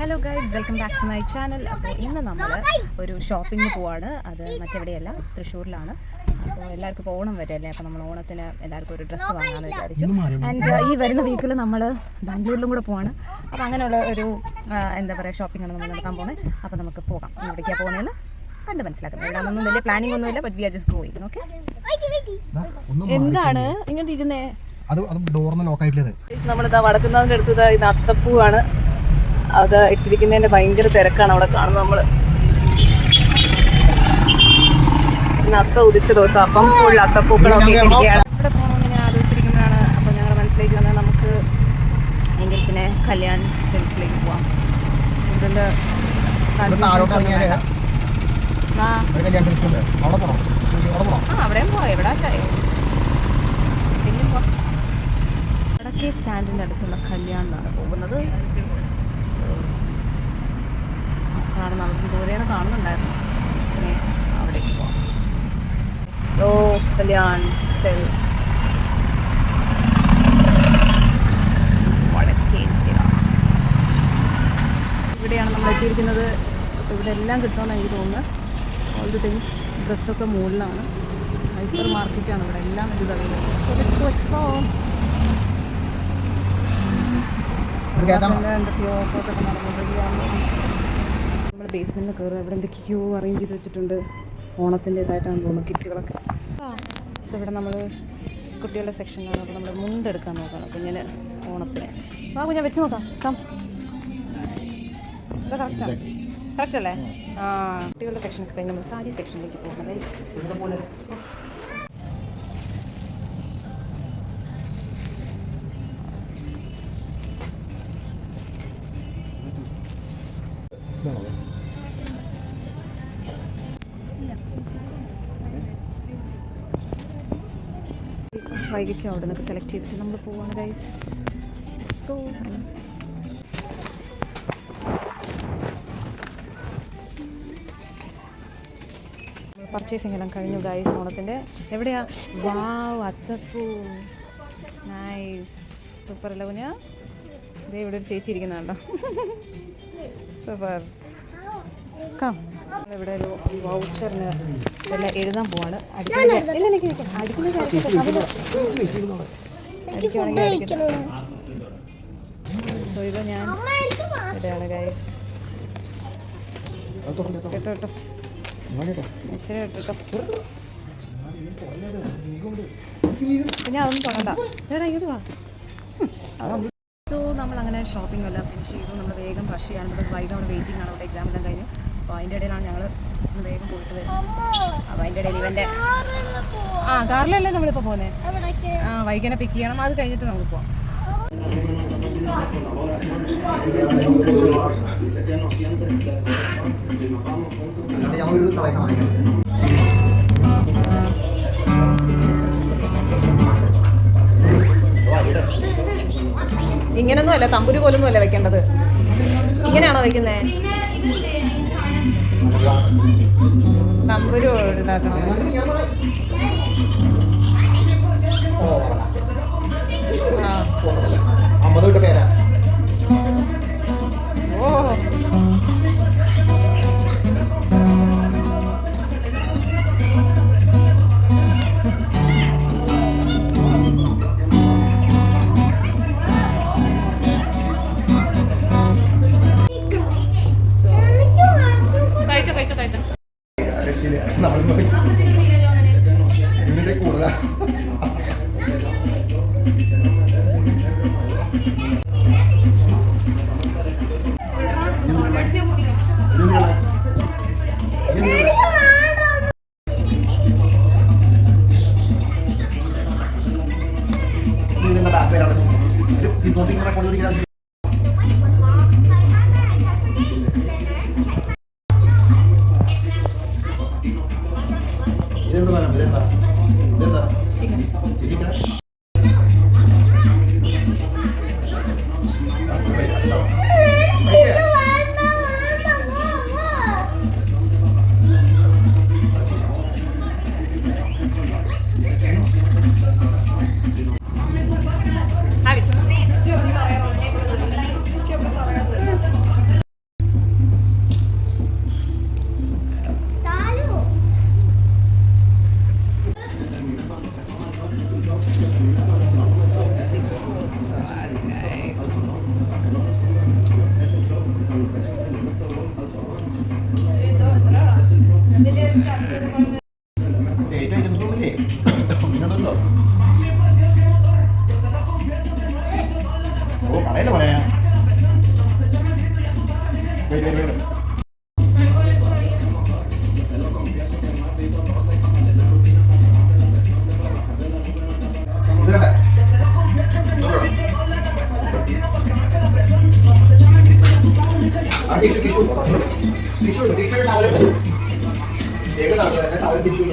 Hello guys, welcome back to my channel. അപ്പോൾ ഇന്ന് നമ്മൾ ഒരു ഷോപ്പിങ്ങിന് പോവാണ്. അത് മറ്റെവിടെയല്ല, തൃശ്ശൂരിലാണ്. അപ്പോൾ എല്ലാവർക്കും ഇപ്പോൾ ഓണം വരെയല്ലേ, അപ്പോൾ നമ്മൾ ഓണത്തിന് എല്ലാവർക്കും ഒരു ഡ്രസ്സ് വാങ്ങാമെന്ന് വിചാരിച്ചു. ആൻഡ് ഈ വരുന്ന വീക്കിൽ നമ്മൾ ബാംഗ്ലൂരിലും കൂടെ പോവാണ്. അപ്പോൾ അങ്ങനെയുള്ള ഒരു എന്താ പറയുക ഷോപ്പിംഗാണ് നമ്മൾ നടക്കാൻ പോകുന്നത്. അപ്പോൾ നമുക്ക് പോകാം. എവിടേക്കാണ് പോകുന്നതെന്ന് കണ്ട് മനസ്സിലാക്കാം. എവിടെയാണെന്നൊന്നും വലിയ പ്ലാനിങ് ഒന്നുമില്ല, but we are just going. Okay, എന്താണ് ഇങ്ങോട്ട് ഇരുന്നേ? നമ്മളിതാ വടക്കുന്നതിൻ്റെ അടുത്ത് ഇത് അത്തപ്പൂവാണ്. അത് ഇട്ടിരിക്കുന്നതിൻ്റെ ഭയങ്കര തിരക്കാണ് അവിടെ കാണുന്നത്. നമ്മൾ ഇന്ന് അത്ത ഉദിച്ച ദിവസം, അപ്പം ഫുൾ അത്തപ്പൂക്കളൊക്കെ ഇരിക്കുകയാണ്. ഇവിടെ പോകണമെന്ന് ഞാൻ ആലോചിച്ചിരിക്കുന്നതാണ്. അപ്പോൾ ഞങ്ങളുടെ മനസ്സിലേക്ക് വന്നാൽ നമുക്ക് എങ്കിൽ പിന്നെ കല്യാൺ സിൽക്സിലേക്ക് പോവാം. ഇതിൽ അവിടെയും പോവാം. എവിടാ എവിടെയെങ്കിലും പോവാം. വടക്കേ സ്റ്റാൻഡിൻ്റെ അടുത്തുള്ള കല്യാണിലാണ് പോകുന്നത്. കാണുന്ന നമുക്ക് ദൂരെയാണ് കാണുന്നുണ്ടായിരുന്നു. പിന്നെ അവിടേക്ക് പോവാം. ഓ കല്യാൺ സെൽസ് ഇവിടെയാണ് നമ്മൾ എത്തിയിരിക്കുന്നത്. ഇവിടെ എല്ലാം കിട്ടുമെന്ന് എനിക്ക് തോന്നുന്നത്. ഓൾ ദി തിങ്സ്, ഡ്രസ്സൊക്കെ മുകളിലാണ്. ഹൈപ്പർ മാർക്കറ്റാണ് ഇവിടെ, എല്ലാം ഇത് available. So let's go explore. എന്തൊക്കെയോ ഓഫേഴ്സൊക്കെ നടന്നുകൊണ്ടിരിക്കുകയാണ്. നമ്മൾ ബേസ്മെൻറ്റിൽ കയറുക. ഇവിടെ എന്തൊക്കെയോ അറേഞ്ച് ചെയ്ത് വെച്ചിട്ടുണ്ട്. ഓണത്തിൻ്റെതായിട്ടാണ് തോന്നുന്നു കിറ്റുകളൊക്കെ. സോ ഇവിടെ നമ്മൾ കുട്ടികളുടെ സെക്ഷനിലാണ്. അപ്പോൾ നമ്മൾ മുണ്ടെടുക്കാൻ നോക്കണം കുഞ്ഞിന് ഓണത്തിന്. ആ കുഞ്ഞാൽ വെച്ച് നോക്കാം. കം, ഇത് കറക്റ്റാണ്, കറക്റ്റ് അല്ലേ? ആ, കുട്ടികളുടെ സെക്ഷനൊക്കെ കഴിഞ്ഞ് നമ്മൾ സാരി സെക്ഷനിലേക്ക് പോകണം. വൈകിട്ട് അവിടെ നിന്നൊക്കെ സെലക്ട് ചെയ്തിട്ട് നമ്മൾ പോവാണ് ഗൈസ്. Let's go. പർച്ചേസിംഗ് എല്ലാം കഴിഞ്ഞു ഗൈസ് ഓണത്തിൻ്റെ. എവിടെയാ? വാവ്, അത്തപ്പൂ, നൈസ്, സൂപ്പർ അല്ല കുഞ്ഞാ? ഇതേ ഇവിടെ ഒരു ചേച്ചി ഇരിക്കുന്നുണ്ടോ? സൂപ്പർ. കം, ഇവിടെ ഒരു വൗച്ചറിന് ഇതെല്ലാം എഴുതാൻ പോവാണ്. അടിക്കണമെങ്കിൽ സോ ഇത് ഞാൻ ഇവിടെയാണ് ഗൈസ്. കേട്ടോ കേട്ടോ, ശരി കേട്ടോ. പിന്നെ അതൊന്നും തൊടണ്ട, വേറെ ഇങ്ങോട്ട് വാ. സോ നമ്മളങ്ങനെ ഷോപ്പിംഗ് എല്ലാം ഫിനിഷ് ചെയ്തു. നമ്മൾ വേഗം റഷ് ചെയ്യാൻ പറ്റും. വൈകിട്ട് അവിടെ വെയിറ്റിംഗ് ആണ്. അവിടെ എക്സാമെല്ലാം കഴിഞ്ഞു. അപ്പോൾ അതിൻ്റെ ഇടയിലാണ് ഞങ്ങൾ വേഗം പോയിട്ട് വരുന്നത്. അപ്പോൾ അതിൻ്റെ ഇടയിൽ ഇവൻ്റെ കാറിലല്ലേ നമ്മളിപ്പോൾ പോകുന്നത്. വൈകിനെ പിക്ക് ചെയ്യണം. അത് കഴിഞ്ഞിട്ട് നമുക്ക് പോകാം. ഇങ്ങനൊന്നും അല്ല, തമ്പുരു പോലൊന്നും അല്ല വെക്കേണ്ടത്. ഇങ്ങനെയാണോ വെക്കുന്നത്? തമ്പുരു ഇതാക്കണം. ഓ, ഓ പറയല്ലേ പറയാ ടിഷ്യൂ